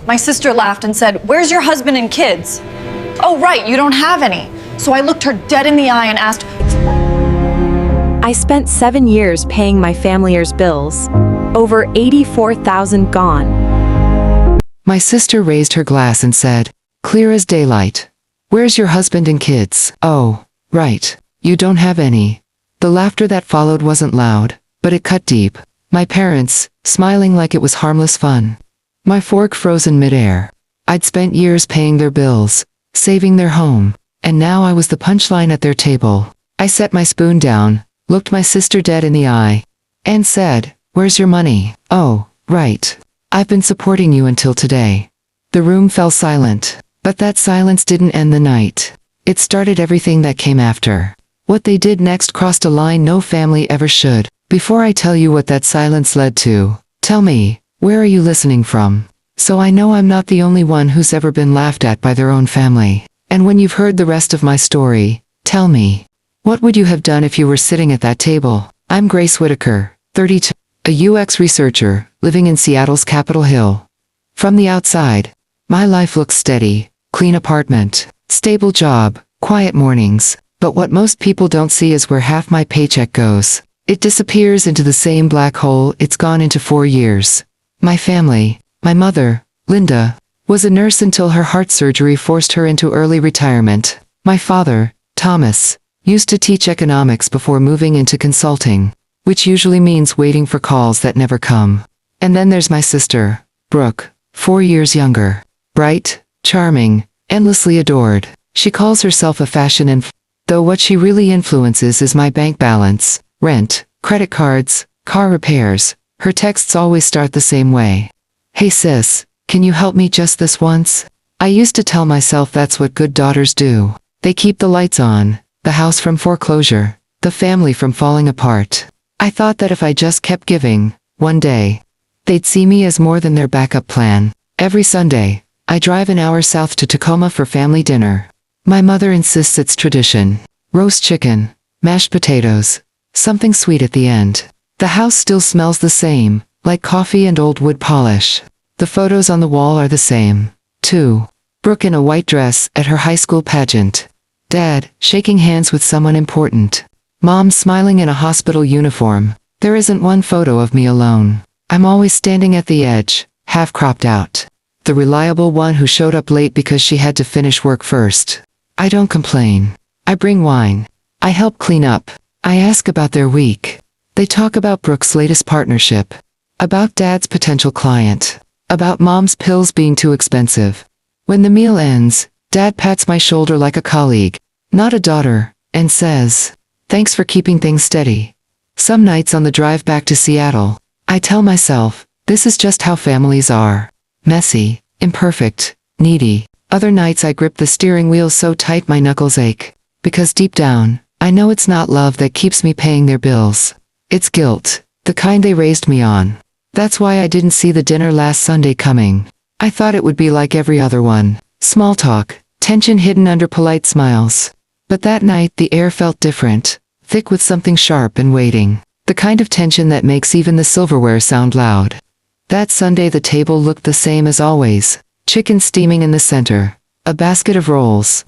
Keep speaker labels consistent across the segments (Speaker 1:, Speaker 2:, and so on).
Speaker 1: My sister laughed and said, "Where's your husband and kids?" "Oh, right, you don't have any." So I looked her dead in the eye and asked,
Speaker 2: I spent 7 years paying my family's bills. Over 84,000 gone.
Speaker 3: My sister raised her glass and said, clear as daylight. Where's your husband and kids? Oh, right. You don't have any. The laughter that followed wasn't loud, but it cut deep. My parents, smiling like it was harmless fun. My fork frozen midair. I'd spent years paying their bills, saving their home, and now I was the punchline at their table. I set my spoon down, looked my sister dead in the eye, and said, "Where's your money?" "Oh, right. I've been supporting you until today." The room fell silent, but that silence didn't end the night. It started everything that came after. What they did next crossed a line no family ever should. Before I tell you what that silence led to, tell me, where are you listening from? So I know I'm not the only one who's ever been laughed at by their own family. And when you've heard the rest of my story, tell me, what would you have done if you were sitting at that table? I'm Grace Whitaker, 32, a UX researcher, living in Seattle's Capitol Hill. From the outside, my life looks steady, clean apartment, stable job, quiet mornings, but what most people don't see is where half my paycheck goes. It disappears into the same black hole it's gone into 4 years. My family, my mother, Linda, was a nurse until her heart surgery forced her into early retirement. My father, Thomas, used to teach economics before moving into consulting, which usually means waiting for calls that never come. And then there's my sister, Brooke, 4 years younger. Bright, charming, endlessly adored. She calls herself a fashion though what she really influences is my bank balance, rent, credit cards, car repairs. Her texts always start the same way. "Hey sis, can you help me just this once?" I used to tell myself that's what good daughters do. They keep the lights on, the house from foreclosure, the family from falling apart. I thought that if I just kept giving, one day, they'd see me as more than their backup plan. Every Sunday, I drive an hour south to Tacoma for family dinner. My mother insists it's tradition. Roast chicken, mashed potatoes, something sweet at the end. The house still smells the same, like coffee and old wood polish. The photos on the wall are the same, too. Brooke in a white dress at her high school pageant. Dad, shaking hands with someone important. Mom smiling in a hospital uniform. There isn't one photo of me alone. I'm always standing at the edge, half cropped out. The reliable one who showed up late because she had to finish work first. I don't complain. I bring wine. I help clean up. I ask about their week. They talk about Brooke's latest partnership. About Dad's potential client. About Mom's pills being too expensive. When the meal ends, Dad pats my shoulder like a colleague, not a daughter, and says, "Thanks for keeping things steady." Some nights on the drive back to Seattle, I tell myself, this is just how families are. Messy, imperfect, needy. Other nights I grip the steering wheel so tight my knuckles ache. Because deep down, I know it's not love that keeps me paying their bills. It's guilt, the kind they raised me on. That's why I didn't see the dinner last Sunday coming. I thought it would be like every other one. Small talk, tension hidden under polite smiles. But that night the air felt different, thick with something sharp and waiting. The kind of tension that makes even the silverware sound loud. That Sunday the table looked the same as always. Chicken steaming in the center. A basket of rolls.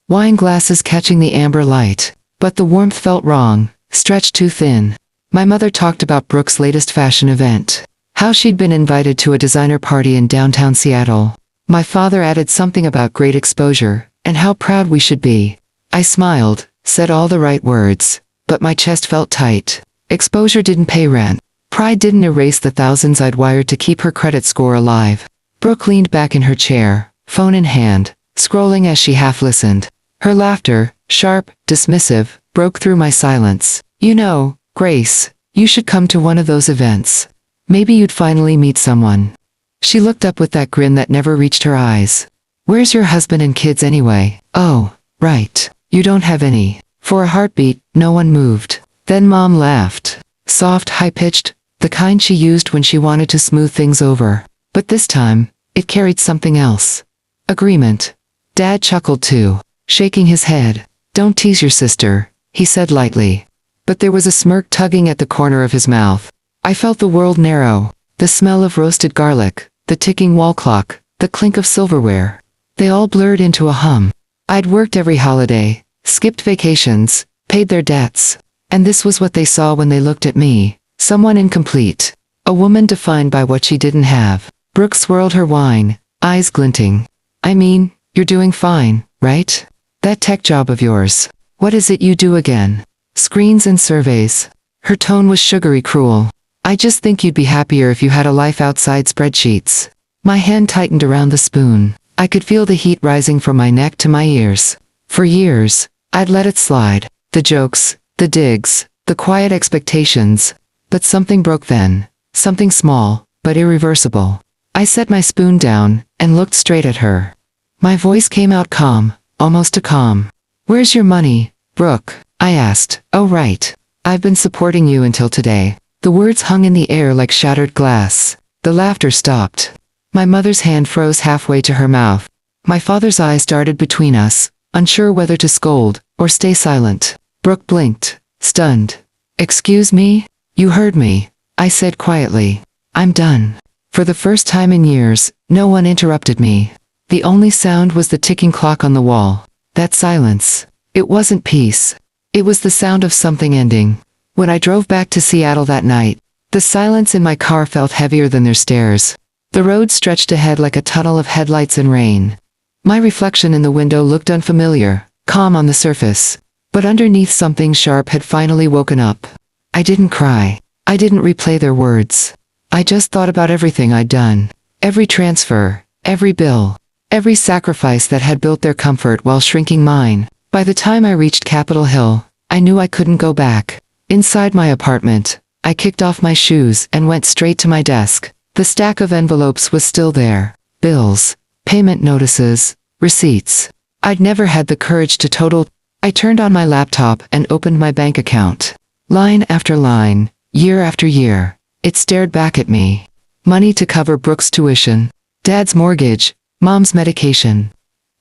Speaker 3: Wine glasses catching the amber light. But the warmth felt wrong, stretched too thin. My mother talked about Brooke's latest fashion event. How she'd been invited to a designer party in downtown Seattle. My father added something about great exposure, and how proud we should be. I smiled, said all the right words, but my chest felt tight. Exposure didn't pay rent. Pride didn't erase the thousands I'd wired to keep her credit score alive. Brooke leaned back in her chair, phone in hand, scrolling as she half listened. Her laughter, sharp, dismissive, broke through my silence. "You know, Grace, you should come to one of those events. Maybe you'd finally meet someone." She looked up with that grin that never reached her eyes. "Where's your husband and kids anyway?" "Oh, right. You don't have any." For a heartbeat, no one moved. Then Mom laughed. Soft, high-pitched, the kind she used when she wanted to smooth things over. But this time, it carried something else. Agreement. Dad chuckled too, shaking his head. "Don't tease your sister," he said lightly. But there was a smirk tugging at the corner of his mouth. I felt the world narrow. The smell of roasted garlic, the ticking wall clock, the clink of silverware. They all blurred into a hum. I'd worked every holiday, skipped vacations, paid their debts. And this was what they saw when they looked at me. Someone incomplete. A woman defined by what she didn't have. Brooke swirled her wine, eyes glinting. I mean, you're doing fine, right? That tech job of yours. What is it you do again? Screens and surveys. Her tone was sugary cruel. I just think you'd be happier if you had a life outside spreadsheets. My hand tightened around the spoon. I could feel the heat rising from my neck to my ears. For years, I'd let it slide. The jokes, the digs, the quiet expectations. But something broke then. Something small, but irreversible. I set my spoon down and looked straight at her. My voice came out calm, almost a calm. Where's your money, Brooke? I asked. Oh right. I've been supporting you until today. The words hung in the air like shattered glass. The laughter stopped. My mother's hand froze halfway to her mouth. My father's eyes darted between us, unsure whether to scold or stay silent. Brooke blinked, stunned. Excuse me? You heard me, I said quietly. I'm done. For the first time in years, no one interrupted me. The only sound was the ticking clock on the wall. That silence. It wasn't peace. It was the sound of something ending. When I drove back to Seattle that night, the silence in my car felt heavier than their stares. The road stretched ahead like a tunnel of headlights and rain. My reflection in the window looked unfamiliar, calm on the surface. But underneath something sharp had finally woken up. I didn't cry. I didn't replay their words. I just thought about everything I'd done. Every transfer, every bill, every sacrifice that had built their comfort while shrinking mine. By the time I reached Capitol Hill, I knew I couldn't go back. Inside my apartment, I kicked off my shoes and went straight to my desk. The stack of envelopes was still there. Bills, payment notices, receipts. I'd never had the courage to total. I turned on my laptop and opened my bank account. Line after line, year after year, it stared back at me. Money to cover Brooke's tuition, Dad's mortgage, Mom's medication.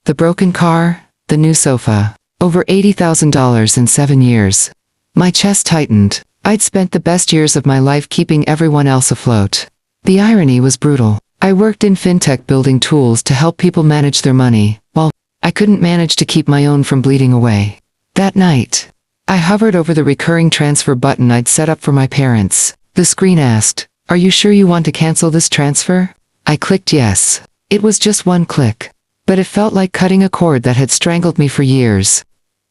Speaker 3: The broken car, the new sofa. Over $80,000 in 7 years. My chest tightened. I'd spent the best years of my life keeping everyone else afloat. The irony was brutal. I worked in fintech building tools to help people manage their money, while I couldn't manage to keep my own from bleeding away. That night, I hovered over the recurring transfer button I'd set up for my parents. The screen asked, "Are you sure you want to cancel this transfer?" I clicked yes. It was just one click. But it felt like cutting a cord that had strangled me for years.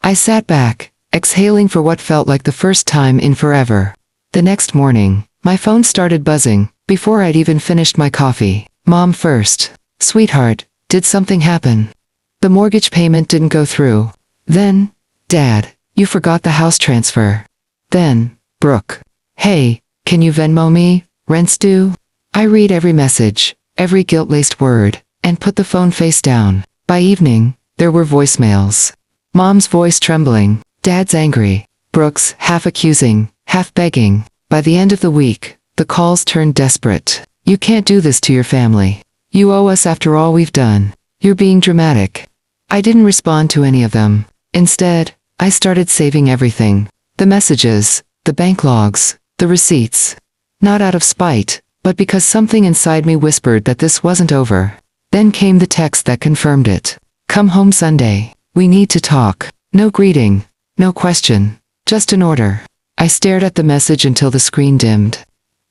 Speaker 3: I sat back, exhaling for what felt like the first time in forever. The next morning, my phone started buzzing, before I'd even finished my coffee. Mom first. Sweetheart, did something happen? The mortgage payment didn't go through. Then, Dad, you forgot the house transfer. Then, Brooke. Hey, can you Venmo me? Rent's due? I read every message, every guilt-laced word, and put the phone face down. By evening, there were voicemails. Mom's voice trembling, Dad's angry, Brooke's half accusing, half begging. By the end of the week, the calls turned desperate. You can't do this to your family. You owe us after all we've done. You're being dramatic. I didn't respond to any of them. Instead, I started saving everything. The messages, the bank logs, the receipts. Not out of spite, but because something inside me whispered that this wasn't over. Then came the text that confirmed it. Come home Sunday. We need to talk. No greeting. No question. Just an order. I stared at the message until the screen dimmed.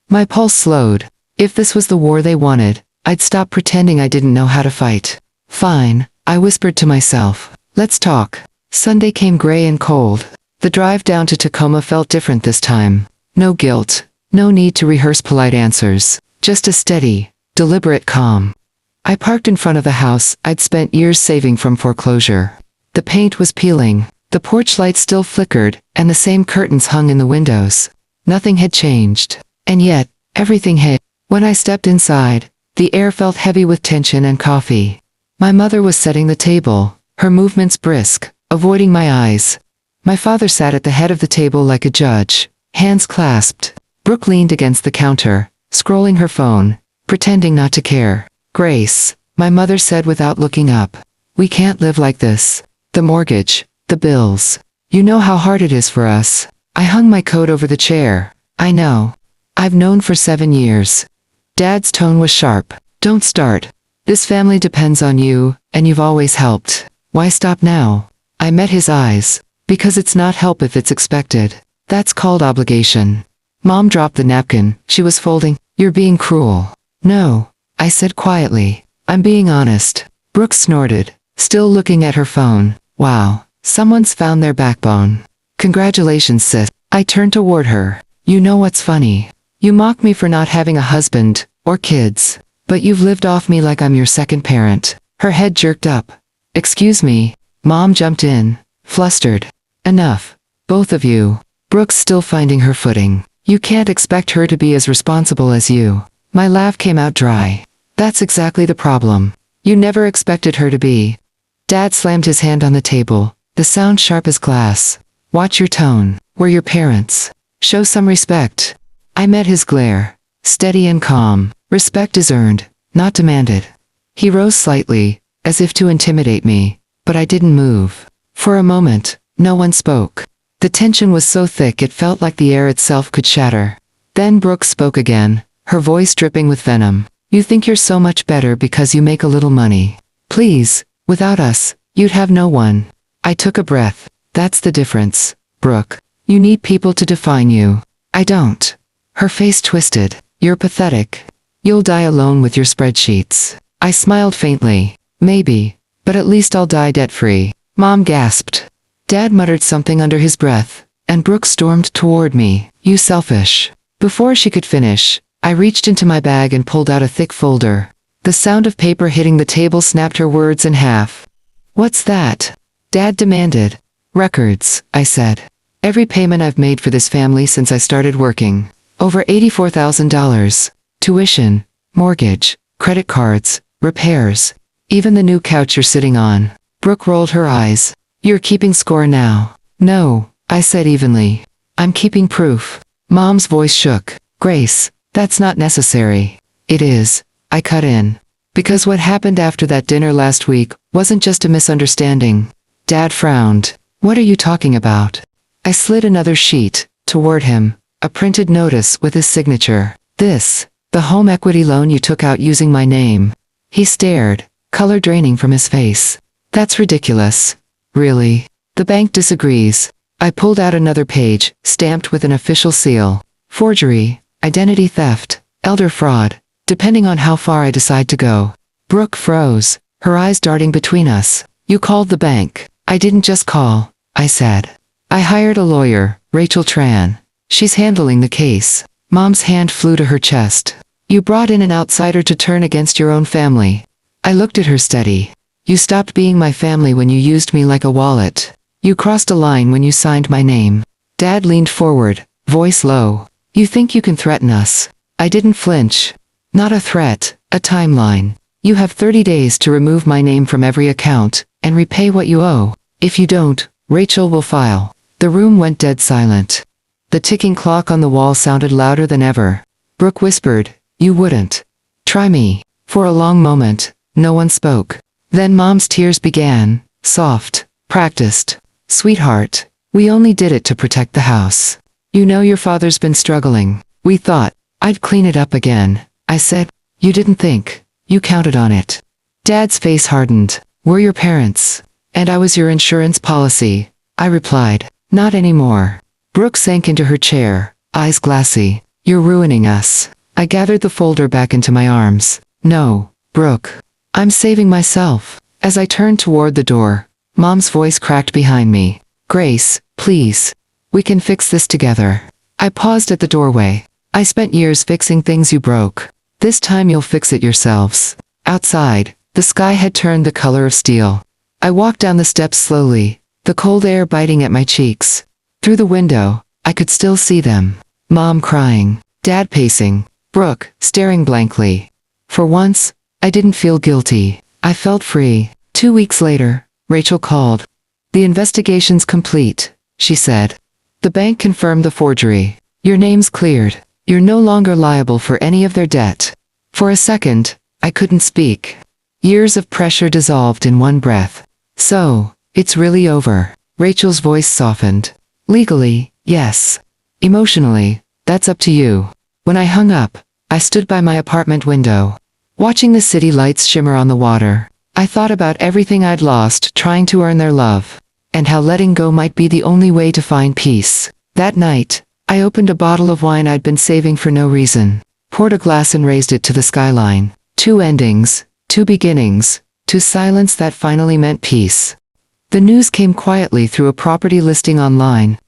Speaker 3: My pulse slowed. If this was the war they wanted, I'd stop pretending I didn't know how to fight. Fine, I whispered to myself. Let's talk. Sunday came gray and cold. The drive down to Tacoma felt different this time. No guilt. No need to rehearse polite answers. Just a steady, deliberate calm. I parked in front of the house I'd spent years saving from foreclosure. The paint was peeling. The porch light still flickered, and the same curtains hung in the windows. Nothing had changed. And yet, everything had. When I stepped inside, the air felt heavy with tension and coffee. My mother was setting the table, her movements brisk, avoiding my eyes. My father sat at the head of the table like a judge, hands clasped. Brooke leaned against the counter, scrolling her phone, pretending not to care. Grace, my mother said without looking up. We can't live like this. The mortgage, the bills. You know how hard it is for us. I hung my coat over the chair. I know. I've known for 7 years. Dad's tone was sharp. Don't start. This family depends on you, and you've always helped. Why stop now? I met his eyes. Because it's not help if it's expected. That's called obligation. Mom dropped the napkin she was folding. You're being cruel. No, I said quietly. I'm being honest. Brooke snorted, still looking at her phone. Wow, someone's found their backbone. Congratulations, sis. I turned toward her. You know what's funny? You mock me for not having a husband, or kids. But you've lived off me like I'm your second parent. Her head jerked up. Excuse me. Mom jumped in, flustered. Enough. Both of you. Brooke's still finding her footing. You can't expect her to be as responsible as you. My laugh came out dry. That's exactly the problem. You never expected her to be. Dad slammed his hand on the table, the sound sharp as glass. Watch your tone. We're your parents. Show some respect. I met his glare. Steady and calm. Respect is earned, not demanded. He rose slightly, as if to intimidate me, but I didn't move. For a moment, no one spoke. The tension was so thick it felt like the air itself could shatter. Then Brooke spoke again, her voice dripping with venom. You think you're so much better because you make a little money. Please, without us, you'd have no one. I took a breath. That's the difference, Brooke. You need people to define you. I don't. Her face twisted. You're pathetic. You'll die alone with your spreadsheets. I smiled faintly. Maybe, but at least I'll die debt-free. Mom gasped. Dad muttered something under his breath, and Brooke stormed toward me. You selfish. Before she could finish, I reached into my bag and pulled out a thick folder. The sound of paper hitting the table snapped her words in half. What's that? Dad demanded. Records, I said. Every payment I've made for this family since I started working. Over $84,000. Tuition, mortgage, credit cards, repairs. Even the new couch you're sitting on. Brooke rolled her eyes. You're keeping score now. No, I said evenly. I'm keeping proof. Mom's voice shook. Grace, that's not necessary. It is. I cut in. Because what happened after that dinner last week wasn't just a misunderstanding. Dad frowned. What are you talking about? I slid another sheet toward him, a printed notice with his signature. This, the home equity loan you took out using my name. He stared, color draining from his face. That's ridiculous. Really? The bank disagrees. I pulled out another page, stamped with an official seal. Forgery, identity theft, elder fraud, depending on how far I decide to go. Brooke froze, her eyes darting between us. You called the bank. I didn't just call, I said. I hired a lawyer, Rachel Tran. She's handling the case. Mom's hand flew to her chest. You brought in an outsider to turn against your own family. I looked at her steady. You stopped being my family when you used me like a wallet. You crossed a line when you signed my name. Dad leaned forward, voice low. You think you can threaten us? I didn't flinch. Not a threat, a timeline. You have 30 days to remove my name from every account, and repay what you owe. If you don't, Rachel will file. The room went dead silent. The ticking clock on the wall sounded louder than ever. Brooke whispered, you wouldn't. Try me. For a long moment, no one spoke. Then Mom's tears began, soft, practiced. Sweetheart, we only did it to protect the house. You know your father's been struggling. We thought, I'd clean it up again. I said, you didn't think. You counted on it. Dad's face hardened. We're your parents. And I was your insurance policy. I replied, not anymore. Brooke sank into her chair, eyes glassy. You're ruining us. I gathered the folder back into my arms. No, Brooke. I'm saving myself. As I turned toward the door, Mom's voice cracked behind me. Grace, please. We can fix this together. I paused at the doorway. I spent years fixing things you broke. This time you'll fix it yourselves. Outside, the sky had turned the color of steel. I walked down the steps slowly, the cold air biting at my cheeks. Through the window, I could still see them. Mom crying, Dad pacing, Brooke staring blankly. For once, I didn't feel guilty. I felt free. 2 weeks later, Rachel called. The investigation's complete, she said. The bank confirmed the forgery. Your name's cleared. You're no longer liable for any of their debt. For a second, I couldn't speak. Years of pressure dissolved in one breath. So, it's really over. Rachel's voice softened. Legally, yes. Emotionally, that's up to you. When I hung up, I stood by my apartment window. watching the city lights shimmer on the water. I thought about everything I'd lost trying to earn their love, and how letting go might be the only way to find peace. That night, I opened a bottle of wine I'd been saving for no reason, poured a glass and raised it to the skyline. 2 endings, 2 beginnings, 2 silence that finally meant peace. The news came quietly through a property listing online.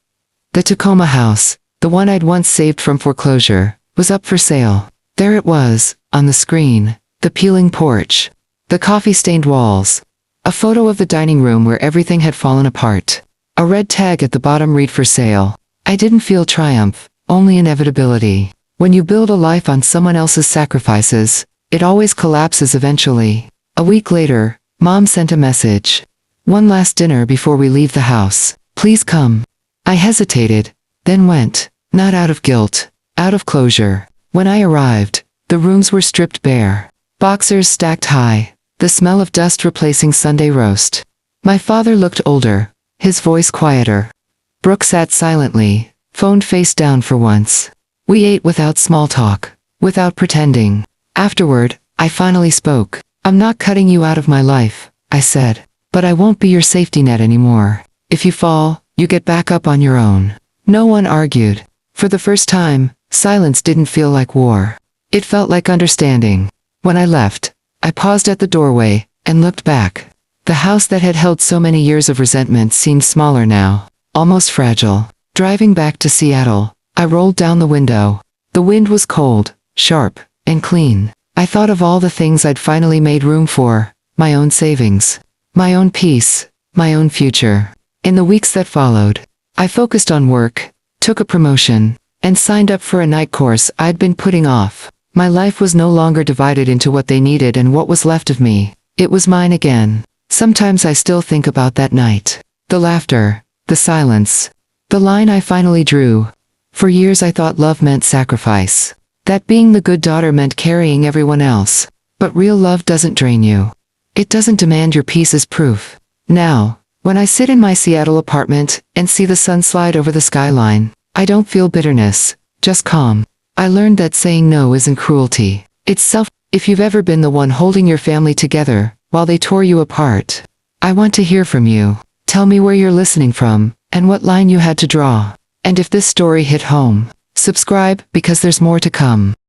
Speaker 3: The Tacoma house, the one I'd once saved from foreclosure, was up for sale. There it was, on the screen, the peeling porch, the coffee-stained walls, a photo of the dining room where everything had fallen apart. A red tag at the bottom read for sale. I didn't feel triumph, only inevitability. When you build a life on someone else's sacrifices, it always collapses eventually. A week later, Mom sent a message. "One last dinner before we leave the house. Please come." I hesitated, then went, not out of guilt, out of closure. When I arrived, the rooms were stripped bare. Boxers stacked high, the smell of dust replacing Sunday roast. My father looked older, his voice quieter. Brooke sat silently, phoned face down for once. We ate without small talk, without pretending. Afterward, I finally spoke. "I'm not cutting you out of my life," I said, "but I won't be your safety net anymore. If you fall, you get back up on your own." No one argued. For the first time, silence didn't feel like war. It felt like understanding. When I left, I paused at the doorway and looked back. The house that had held so many years of resentment seemed smaller now, almost fragile. Driving back to Seattle, I rolled down the window. The wind was cold, sharp, and clean. I thought of all the things I'd finally made room for, my own savings, my own peace, my own future. In the weeks that followed, I focused on work, took a promotion, and signed up for a night course I'd been putting off. My life was no longer divided into what they needed and what was left of me. It was mine again. Sometimes I still think about that night. The laughter, the silence, the line I finally drew. For years I thought love meant sacrifice. That being the good daughter meant carrying everyone else. But real love doesn't drain you. It doesn't demand your peace as proof. Now, when I sit in my Seattle apartment and see the sun slide over the skyline, I don't feel bitterness, just calm. I learned that saying no isn't cruelty. It's self. If you've ever been the one holding your family together while they tore you apart, I want to hear from you. Tell me where you're listening from and what line you had to draw. And if this story hit home, subscribe because there's more to come.